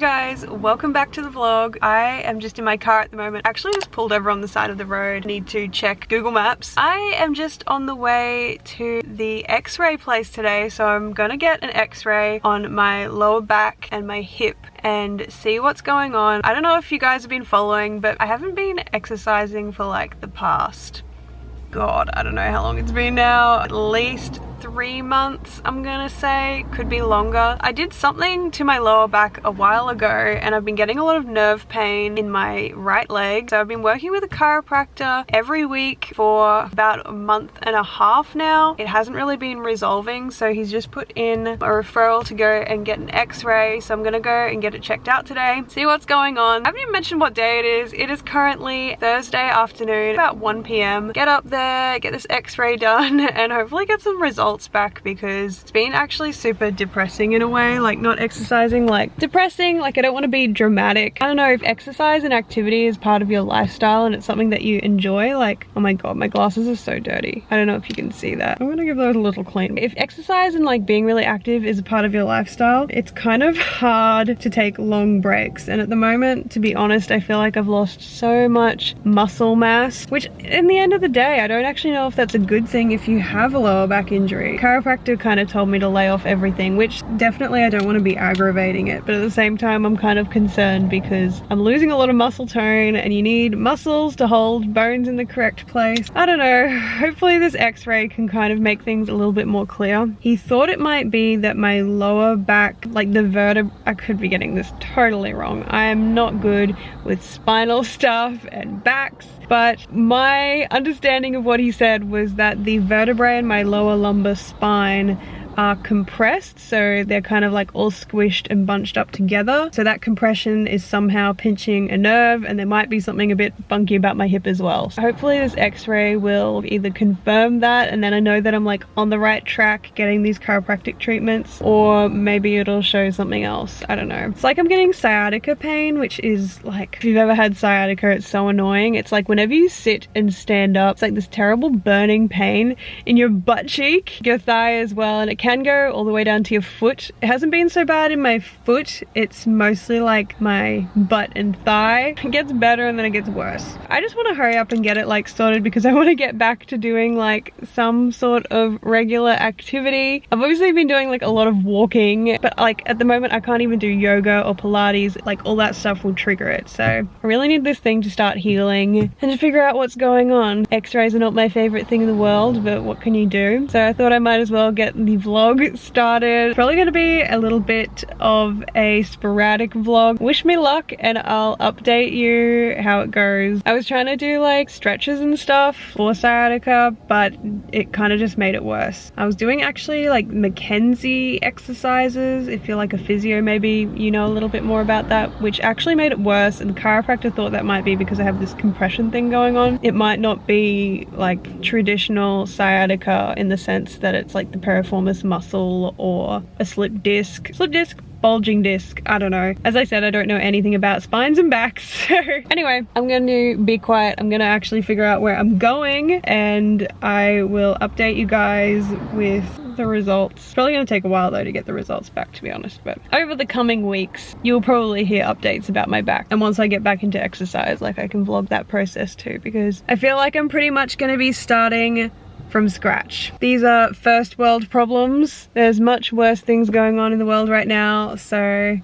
guys, welcome back to the vlog. I am just in my car at the moment. Actually just pulled over on the side of the road. Need to check Google Maps. I am just on the way to the x-ray place today, so I'm gonna get an x-ray on my lower back and my hip and see what's going on. I don't know if you guys have been following, but I haven't been exercising for like the past, God, I don't know how long it's been now, at least 3 months, I'm gonna say, could be longer. I did something to my lower back a while ago and I've been getting a lot of nerve pain in my right leg. So I've been working with a chiropractor every week for about a month and a half now. It hasn't really been resolving, so he's just put in a referral to go and get an x-ray. So I'm gonna go and get it checked out today, see what's going on. I haven't even mentioned what day it is. It is currently Thursday afternoon, about 1 p.m. Get up there, get this x-ray done, and hopefully get some results back, because it's been actually super depressing in a way. Like, not exercising, like depressing, like I don't want to be dramatic. I don't know, if exercise and activity is part of your lifestyle and it's something that you enjoy, like, oh my god, my glasses are so dirty. I don't know if you can see that. I'm gonna give those a little clean. If exercise and like being really active is a part of your lifestyle, it's kind of hard to take long breaks, and at the moment, to be honest, I feel like I've lost so much muscle mass, which in the end of the day, I don't actually know if that's a good thing if you have a lower back injury. Chiropractor kind of told me to lay off everything, which definitely I don't want to be aggravating it, but at the same time I'm kind of concerned because I'm losing a lot of muscle tone and you need muscles to hold bones in the correct place. I don't know, hopefully this x-ray can kind of make things a little bit more clear. He thought it might be that my lower back, like the vertebra, I could be getting this totally wrong. I am not good with spinal stuff and backs, but my understanding of what he said was that the vertebrae in my lower lumbar spine are compressed, so they're kind of like all squished and bunched up together. So that compression is somehow pinching a nerve, and there might be something a bit funky about my hip as well. So hopefully this x-ray will either confirm that, and then I know that I'm like on the right track getting these chiropractic treatments, or maybe it'll show something else. I don't know. It's like I'm getting sciatica pain, which is like, if you've ever had sciatica, it's so annoying. It's like whenever you sit and stand up, it's like this terrible burning pain in your butt cheek, your thigh as well, and it can go all the way down to your foot. It hasn't been so bad in my foot, it's mostly like my butt and thigh. It gets better and then it gets worse. I just want to hurry up and get it like sorted, because I want to get back to doing like some sort of regular activity. I've obviously been doing like a lot of walking, but like at the moment I can't even do yoga or Pilates. Like all that stuff will trigger it. So I really need this thing to start healing and to figure out what's going on. X-rays are not my favorite thing in the world, but what can you do? So I thought I might as well get the vlog started. Probably gonna be a little bit of a sporadic vlog. Wish me luck and I'll update you how it goes. I was trying to do like stretches and stuff for sciatica, but it kind of just made it worse. I was doing actually like Mackenzie exercises. If you're like a physio, maybe you know a little bit more about that, which actually made it worse, and the chiropractor thought that might be because I have this compression thing going on. It might not be like traditional sciatica in the sense that it's like the piriformis muscle or a slip disc, bulging disc, I don't know. As I said, I don't know anything about spines and backs. So anyway, I'm going to be quiet. I'm going to actually figure out where I'm going, and I will update you guys with the results. It's probably going to take a while though to get the results back, to be honest, but over the coming weeks you'll probably hear updates about my back, and once I get back into exercise, like, I can vlog that process too, because I feel like I'm pretty much going to be starting from scratch. These are first world problems. There's much worse things going on in the world right now, so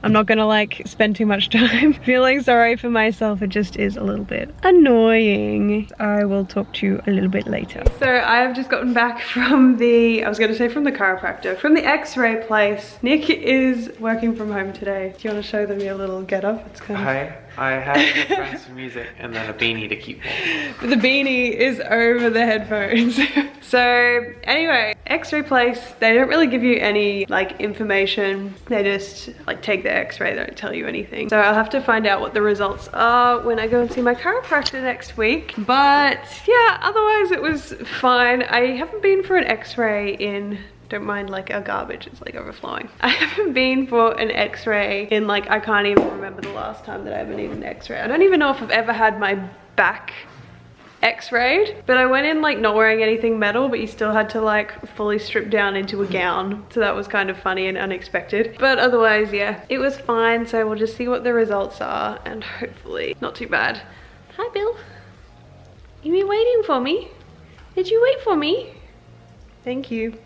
I'm not gonna like spend too much time feeling sorry for myself. It just is a little bit annoying. I will talk to you a little bit later. So I have just gotten back from the, I was gonna say from the chiropractor, from the x-ray place. Nick is working from home today. Do you want to show them your little getup? It's kind of... Hi. I have headphones for music and then a beanie to keep warm. But the beanie is over the headphones. So anyway, x-ray place, they don't really give you any like information. They just like take the x-ray, they don't tell you anything. So I'll have to find out what the results are when I go and see my chiropractor next week. But yeah, otherwise it was fine. I haven't been for an x-ray in, don't mind like our garbage, it's like overflowing. I haven't been for an x-ray in like, I can't even remember the last time that I ever needed an x-ray. I don't even know if I've ever had my back x-rayed, but I went in like not wearing anything metal, but you still had to like fully strip down into a gown, so that was kind of funny and unexpected. But otherwise, yeah, it was fine. So we'll just see what the results are, and hopefully not too bad. Hi Bill, you been waiting for me? Did you wait for me? Thank you.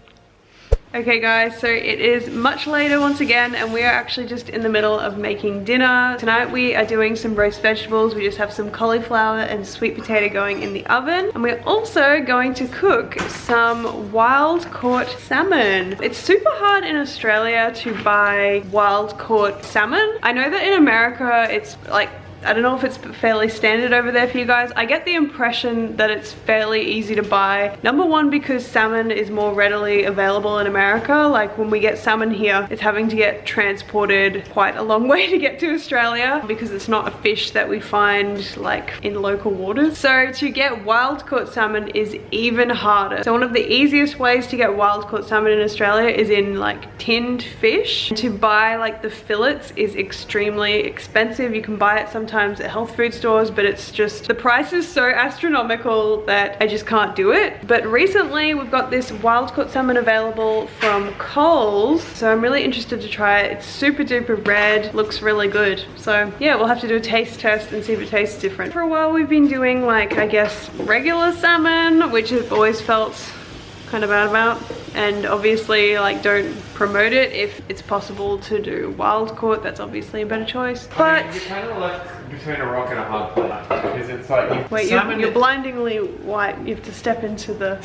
Okay guys, so it is much later once again, and we are actually just in the middle of making dinner. Tonight we are doing some roast vegetables. We just have some cauliflower and sweet potato going in the oven. And we're also going to cook some wild caught salmon. It's super hard in Australia to buy wild caught salmon. I know that in America it's like, I don't know if it's fairly standard over there for you guys. I get the impression that it's fairly easy to buy. Number one, because salmon is more readily available in America. Like when we get salmon here, it's having to get transported quite a long way to get to Australia because it's not a fish that we find like in local waters. So to get wild caught salmon is even harder. So one of the easiest ways to get wild caught salmon in Australia is in like tinned fish. To buy like the fillets is extremely expensive. You can buy it sometimes at health food stores, but it's just, the price is so astronomical that I just can't do it. But recently we've got this wild caught salmon available from Coles, so I'm really interested to try it. It's super duper red, looks really good. So yeah, we'll have to do a taste test and see if it tastes different. For a while we've been doing like, I guess, regular salmon, which I've always felt kind of bad about, and obviously like don't promote it. If it's possible to do wild caught, that's obviously a better choice. But you're kind of left between a rock and a hard place because it's like wait, you're blindingly white. You have to step into the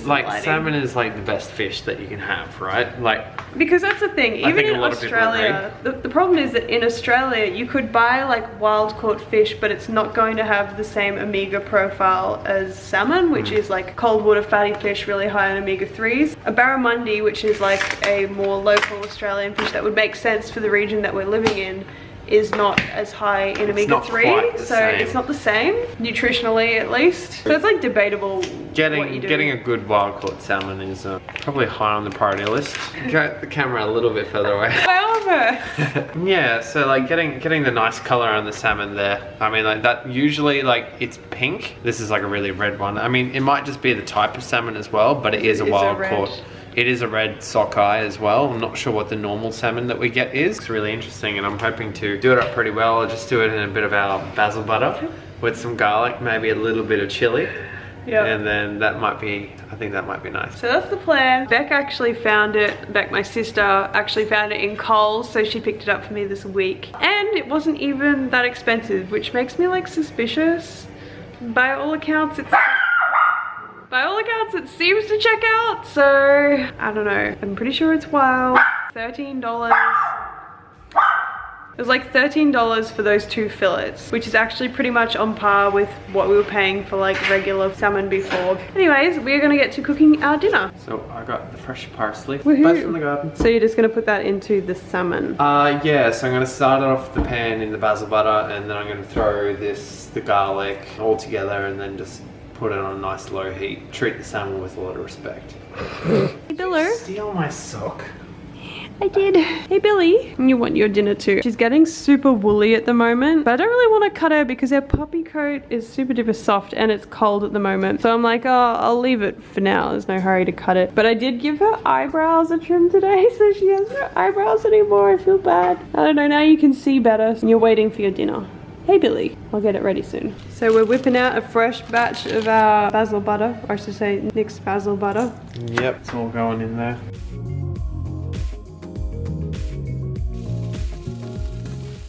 like lighting. Salmon is like the best fish that you can have, right? Like, because that's the thing, even in Australia, the problem is that in Australia you could buy like wild caught fish, but it's not going to have the same omega profile as salmon, which is like cold water fatty fish, really high in omega-3s. A barramundi, which is like a more local Australian fish that would make sense for the region that we're living in, is not as high in omega-3, so it's not the same nutritionally, at least. So it's like debatable. Getting a good wild caught salmon is probably high on the priority list. Get the camera a little bit further away. Yeah, so like getting the nice color on the salmon there. I mean, like that usually, like it's pink. This is like a really red one. I mean, it might just be the type of salmon as well, but it is a wild caught. It is a red sockeye as well. I'm not sure what the normal salmon that we get is. It's really interesting, and I'm hoping to do it up pretty well. I'll just do it in a bit of our basil butter with some garlic, maybe a little bit of chili. Yeah. And then that might be, I think that might be nice. So that's the plan. Beck actually found it, Beck, my sister, actually found it in Coles, so she picked it up for me this week. And it wasn't even that expensive, which makes me like suspicious. By all accounts, it seems to check out, so I don't know. I'm pretty sure it's wild. $13. It was like $13 for those 2 fillets, which is actually pretty much on par with what we were paying for like regular salmon before. Anyways, we're gonna get to cooking our dinner. So I got the fresh parsley, both from the garden. So you're just gonna put that into the salmon? Yeah, so I'm gonna start it off the pan in the basil butter, and then I'm gonna throw the garlic all together, and then just put it on a nice low heat. Treat the salmon with a lot of respect. Hey Biller. Steal my sock. I did. Hey Billy, you want your dinner too. She's getting super woolly at the moment, but I don't really want to cut her because her puppy coat is super duper soft and it's cold at the moment. So I'm like, oh, I'll leave it for now. There's no hurry to cut it. But I did give her eyebrows a trim today, so she has no eyebrows anymore. I feel bad. I don't know, now you can see better and you're waiting for your dinner. Hey Billy, I'll get it ready soon. So we're whipping out a fresh batch of our basil butter, or I should say Nick's basil butter. Yep, it's all going in there.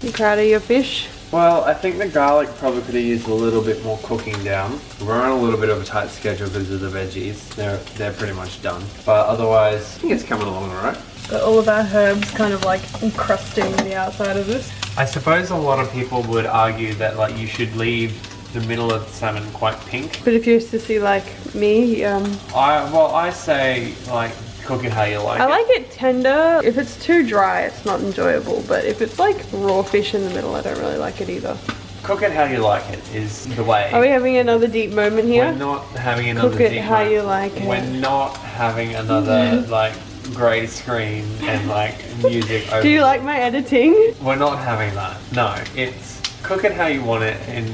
You proud of your fish? Well, I think the garlic probably could have used a little bit more cooking down. We're on a little bit of a tight schedule because of the veggies. They're pretty much done. But otherwise, I think it's coming along alright. Got all of our herbs kind of like encrusting the outside of this. I suppose a lot of people would argue that like you should leave the middle of the salmon quite pink. But if you're a sissy like me, I say like cook it how you like it. I like it tender. If it's too dry, it's not enjoyable. But if it's like raw fish in the middle, I don't really like it either. Cook it how you like it is the way. Are we having another deep moment here? We're not having another deep moment. Cook it how you like it. We're not having another like grey screen and like music over. Do you like my editing? We're not having that. No, it's cook it how you want it, and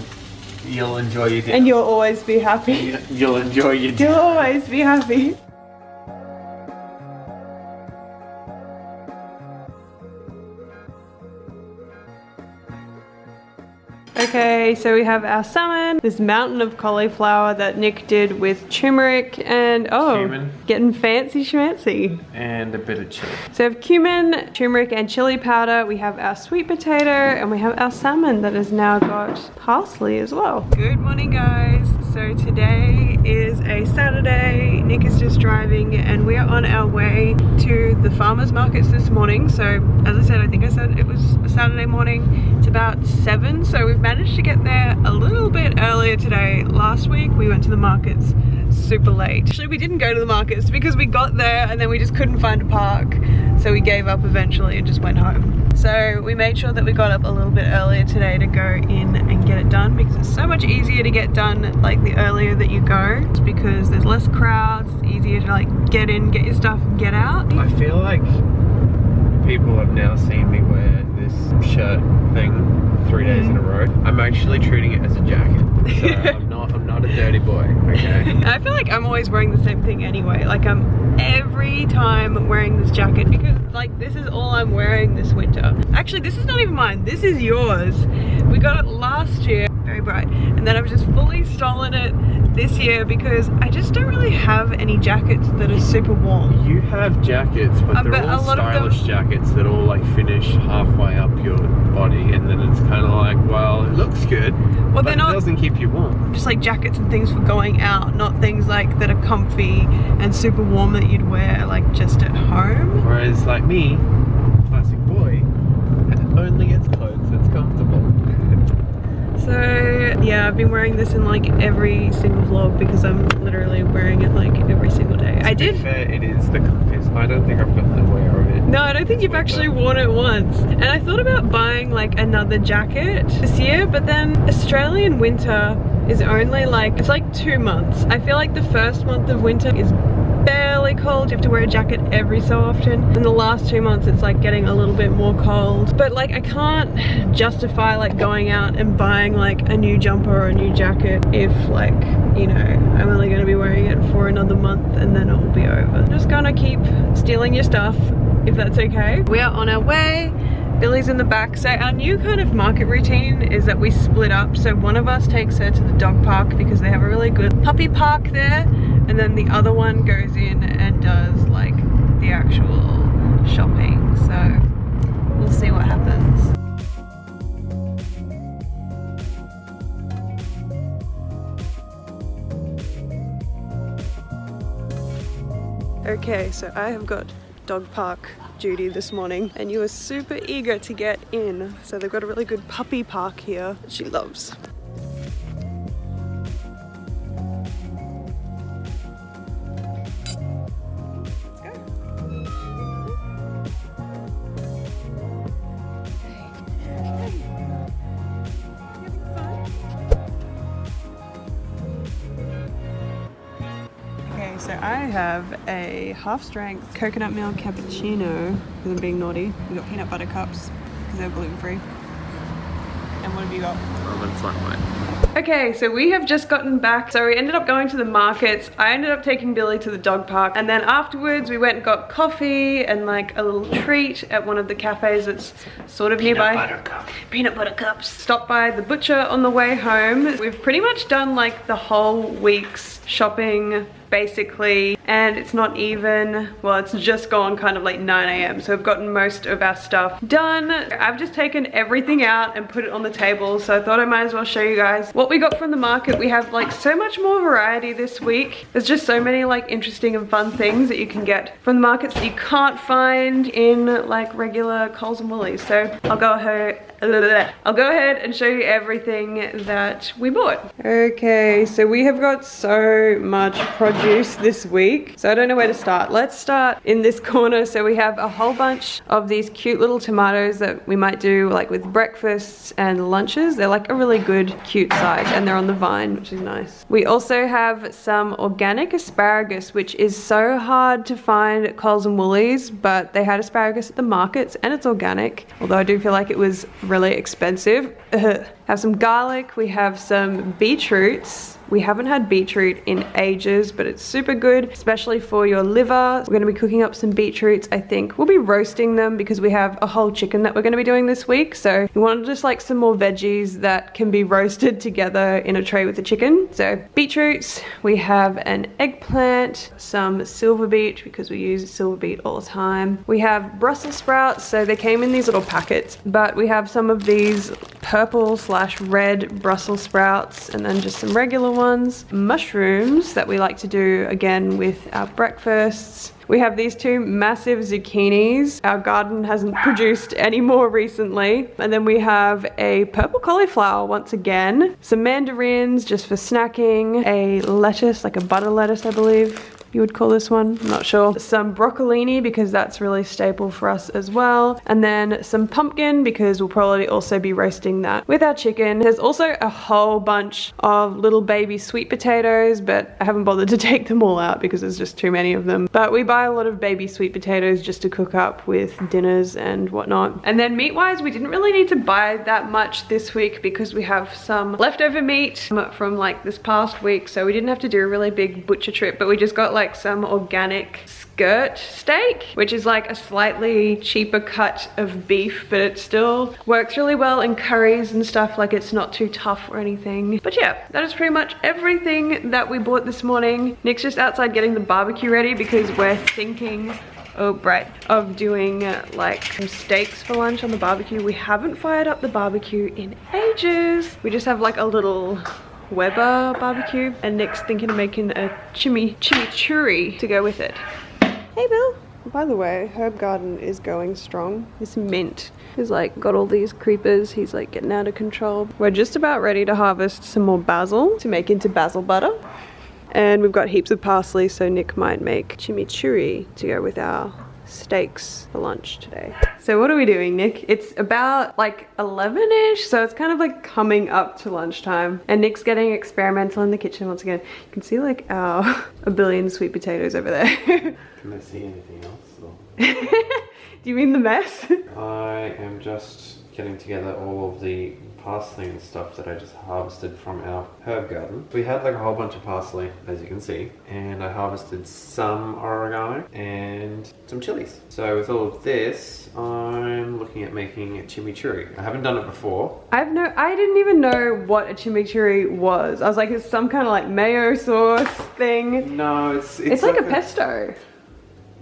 You'll enjoy your dinner. And you'll always be happy. You'll enjoy your dinner. You'll always be happy. Okay, so we have our salmon, this mountain of cauliflower that Nick did with turmeric and cumin. Getting fancy schmancy. And a bit of chili. So we have cumin, turmeric and chili powder. We have our sweet potato and we have our salmon that has now got parsley as well. Good morning guys. So today is a Saturday. Nick is just driving and we are on our way to the farmers markets this morning. So as I said, I think I said it was a Saturday morning. It's about 7, so we've managed to get there a little bit earlier today. Last week we went to the markets super late. Actually, we didn't go to the markets because we got there and then we just couldn't find a park. So we gave up eventually and just went home. So we made sure that we got up a little bit earlier today to go in and get it done because it's so much easier to get done like the earlier that you go. It's because there's less crowds, it's easier to like get in, get your stuff and get out. I feel like people have now seen me wear this shirt thing 3 days in a row. I'm actually treating it as a jacket. So I'm not a dirty boy, okay? I feel like I'm always wearing the same thing anyway. Like I'm every time wearing this jacket because like this is all I'm wearing this winter. Actually, this is not even mine. This is yours. We got it last year, very bright. And then I've just fully stolen it this year because I just don't really have any jackets that are super warm. You have jackets, but they're all stylish jackets that all like finish halfway up your body and then it's kind of like, well, it looks good, well, but it doesn't keep you warm. Just like jackets and things for going out, not things like that are comfy and super warm that you'd wear like just at home. Whereas like me, classic boy, only gets clothes that's comfortable. So yeah, I've been wearing this in like every single vlog because I'm literally wearing it like every single day. To be fair, it is the comfiest. I don't think I've gotten aware of it. No, I don't think you've actually worn it once. And I thought about buying like another jacket this year, but then Australian winter is only like, it's like 2 months. I feel like the first month of winter is barely cold. You have to wear a jacket every so often. In the last 2 months it's like getting a little bit more cold. But like I can't justify like going out and buying like a new jumper or a new jacket if like, you know, I'm only going to be wearing it for another month and then it will be over. I'm just gonna keep stealing your stuff if that's okay. We are on our way. Billy's in the back. So our new kind of market routine is that we split up. So one of us takes her to the dog park because they have a really good puppy park there. And then the other one goes in and does like the actual shopping. So we'll see what happens. Okay, so I have got dog park duty this morning and you were super eager to get in. So they've got a really good puppy park here that she loves. So I have a half-strength coconut milk cappuccino because I'm being naughty. We've got peanut butter cups because they're gluten-free. And what have you got? Almond flat white. Okay, so we have just gotten back. So we ended up going to the markets. I ended up taking Billy to the dog park. And then afterwards we went and got coffee and like a little treat at one of the cafes that's sort of nearby. Peanut butter cup. Peanut butter cups. Stopped by the butcher on the way home. We've pretty much done like the whole week's shopping basically, and it's not even, well, it's just gone kind of like 9 AM, so we've gotten most of our stuff done. I've just taken everything out and put it on the table, so I thought I might as well show you guys what we got from the market. We have like so much more variety this week. There's just so many like interesting and fun things that you can get from the markets that you can't find in like regular Coles and Woolies. So I'll go ahead and show you everything that we bought. Okay, so we have got so much produce this week, so I don't know where to start. Let's start in this corner. So we have a whole bunch of these cute little tomatoes that we might do like with breakfasts and lunches. They're like a really good cute size and they're on the vine, which is nice. We also have some organic asparagus, which is so hard to find at Coles and Woolies, but they had asparagus at the markets and it's organic, although I do feel like it was really expensive. Have some garlic, we have some beetroots. We haven't had beetroot in ages, but it's super good, especially for your liver. We're gonna be cooking up some beetroots, I think. We'll be roasting them because we have a whole chicken that we're gonna be doing this week. So we wanted just like some more veggies that can be roasted together in a tray with the chicken. So beetroots, we have an eggplant, some silver beet because we use silver beet all the time. We have Brussels sprouts, so they came in these little packets, but we have some of these purple/red Brussels sprouts and then just some regular ones. Mushrooms that we like to do again with our breakfasts. We have these two massive zucchinis. Our garden hasn't produced any more recently. And then we have a purple cauliflower once again. Some mandarins just for snacking. A lettuce, like a butter lettuce I believe you would call this one, I'm not sure. Some broccolini because that's really staple for us as well. And then some pumpkin because we'll probably also be roasting that with our chicken. There's also a whole bunch of little baby sweet potatoes, but I haven't bothered to take them all out because there's just too many of them. But we buy a lot of baby sweet potatoes just to cook up with dinners and whatnot. And then meat-wise, we didn't really need to buy that much this week because we have some leftover meat from like this past week, so we didn't have to do a really big butcher trip, but we just got like some organic skirt steak, which is like a slightly cheaper cut of beef, but it still works really well in curries and stuff. Like it's not too tough or anything. But yeah, that is pretty much everything that we bought this morning. Nick's just outside getting the barbecue ready because we're thinking of doing like some steaks for lunch on the barbecue. We haven't fired up the barbecue in ages. We just have like a little Weber barbecue, and Nick's thinking of making a chimichurri to go with it. Hey Bill! By the way, herb garden is going strong. This mint is like got all these creepers. He's like getting out of control. We're just about ready to harvest some more basil to make into basil butter. And we've got heaps of parsley, so Nick might make chimichurri to go with our steaks for lunch today. So what are we doing, Nick? It's about like 11-ish, so it's kind of like coming up to lunchtime. And Nick's getting experimental in the kitchen once again. You can see like our a billion sweet potatoes over there. Can I see anything else? Or? Do you mean the mess? I am just getting together all of the parsley and stuff that I just harvested from our herb garden. We had like a whole bunch of parsley, as you can see, and I harvested some oregano and some chilies. So with all of this, I'm looking at making a chimichurri. I haven't done it before. I didn't even know what a chimichurri was. I was like, it's some kind of like mayo sauce thing. No, it's like a pesto.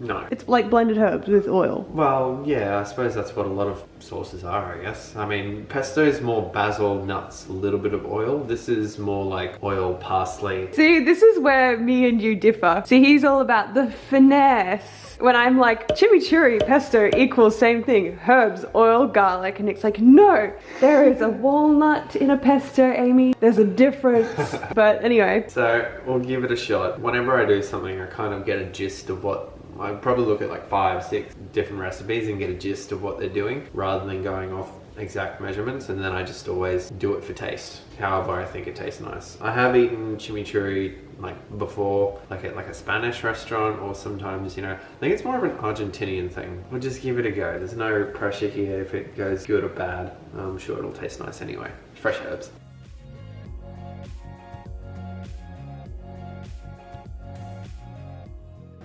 No. It's like blended herbs with oil. Well, yeah, I suppose that's what a lot of sauces are, I guess. I mean, pesto is more basil, nuts, a little bit of oil. This is more like oil, parsley. See, this is where me and you differ. See, he's all about the finesse. When I'm like, chimichurri, pesto equals same thing. Herbs, oil, garlic. And Nick's like, no, there is a walnut in a pesto, Amy. There's a difference. But anyway. So, we'll give it a shot. Whenever I do something, I kind of get a gist of what I probably look at like 5, 6 different recipes and get a gist of what they're doing rather than going off exact measurements, and then I just always do it for taste, however I think it tastes nice. I have eaten chimichurri like before, like at like a Spanish restaurant, or sometimes, you know, I think it's more of an Argentinian thing. We'll just give it a go. There's no pressure here if it goes good or bad. I'm sure it'll taste nice anyway. Fresh herbs.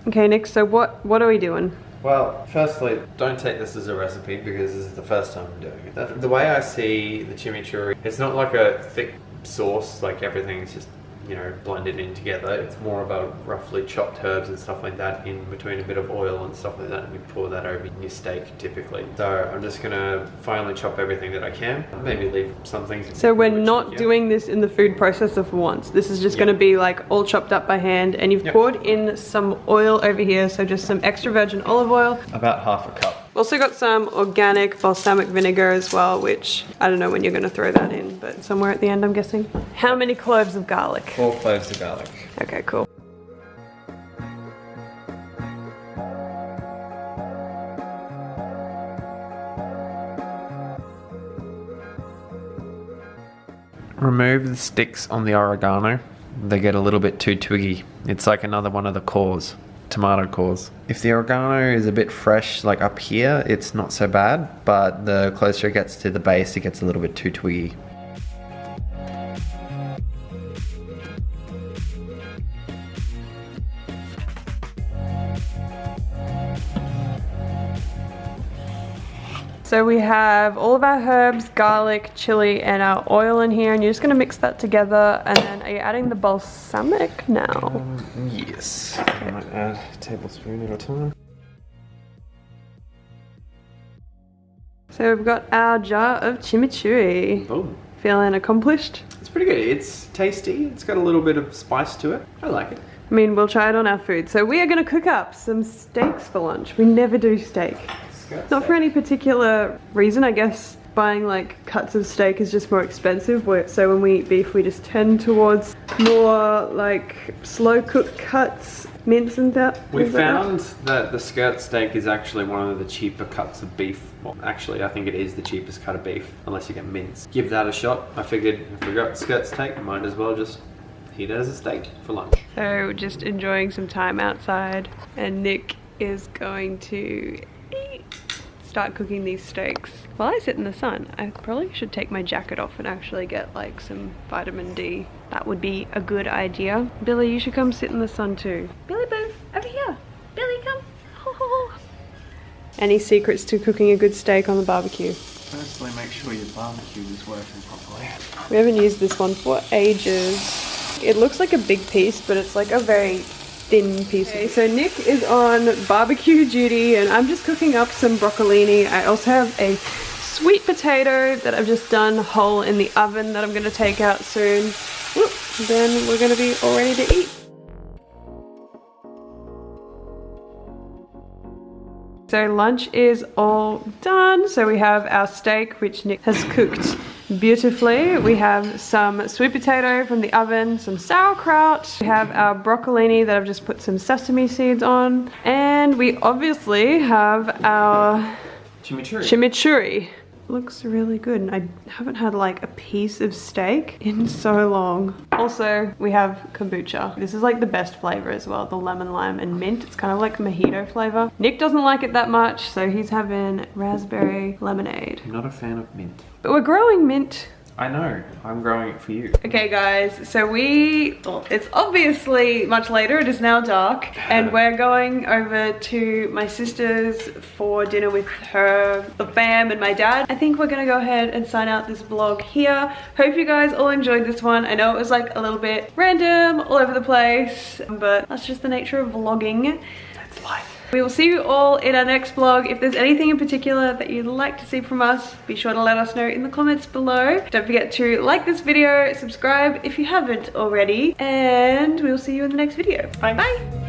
Okay, Nick, so what are we doing? Well, firstly, don't take this as a recipe because this is the first time I'm doing it. The way I see the chimichurri, it's not like a thick sauce, like everything's just, you know, blended in together. It's more about roughly chopped herbs and stuff like that in between a bit of oil and stuff like that, and we pour that over your steak typically. So I'm just gonna finely chop everything that I can, maybe leave some things. So we're not doing this in the food processor for once. This is just gonna be like all chopped up by hand, and you've poured in some oil over here, so just some extra virgin olive oil. About half a cup. Also got some organic balsamic vinegar as well, which I don't know when you're gonna throw that in, but somewhere at the end I'm guessing. How many cloves of garlic? 4 cloves of garlic. Okay, cool. Remove the sticks on the oregano. They get a little bit too twiggy. It's like another one of the cores. Tomato cores. If the oregano is a bit fresh, like up here, it's not so bad, but the closer it gets to the base, it gets a little bit too twiggy. So we have all of our herbs, garlic, chili, and our oil in here, and you're just gonna mix that together. And then are you adding the balsamic now? Yes. I might add a tablespoon at a time. So we've got our jar of chimichurri. Boom. Feeling accomplished? It's pretty good. It's tasty. It's got a little bit of spice to it. I like it. I mean, we'll try it on our food. So we are gonna cook up some steaks for lunch. We never do steak. Not for any particular reason, I guess. Buying like cuts of steak is just more expensive. So when we eat beef, we just tend towards more like slow cooked cuts, mince and that. We found that the skirt steak is actually one of the cheaper cuts of beef. Well, actually, I think it is the cheapest cut of beef, unless you get mince. Give that a shot. I figured if we got skirt steak, might as well just eat it as a steak for lunch. So just enjoying some time outside, and Nick is going to start cooking these steaks while I sit in the sun. I probably should take my jacket off and actually get like some vitamin D. That would be a good idea. Billy, you should come sit in the sun too. Billy Boo, over here. Billy, come. Any secrets to cooking a good steak on the barbecue? Firstly, make sure your barbecue is working properly. We haven't used this one for ages. It looks like a big piece, but it's like a very thin piece. Okay, so Nick is on barbecue duty and I'm just cooking up some broccolini. I also have a sweet potato that I've just done whole in the oven that I'm going to take out soon. Whoop, then we're going to be all ready to eat. So lunch is all done. So we have our steak, which Nick has cooked beautifully. We have some sweet potato from the oven, some sauerkraut. We have our broccolini that I've just put some sesame seeds on. And we obviously have our chimichurri. Looks really good, and I haven't had like a piece of steak in so long. Also, we have kombucha. This is like the best flavor as well, the lemon, lime, and mint. It's kind of like mojito flavor. Nick doesn't like it that much, so he's having raspberry lemonade. I'm not a fan of mint. But we're growing mint. I know, I'm growing it for you. Okay guys, so it's obviously much later, it is now dark, and we're going over to my sister's for dinner with her, the fam, and my dad. I think we're gonna go ahead and sign out this vlog here. Hope you guys all enjoyed this one. I know it was like a little bit random, all over the place, but that's just the nature of vlogging. That's life. We will see you all in our next vlog. If there's anything in particular that you'd like to see from us, be sure to let us know in the comments below. Don't forget to like this video, subscribe if you haven't already, and we'll see you in the next video. Bye. Bye.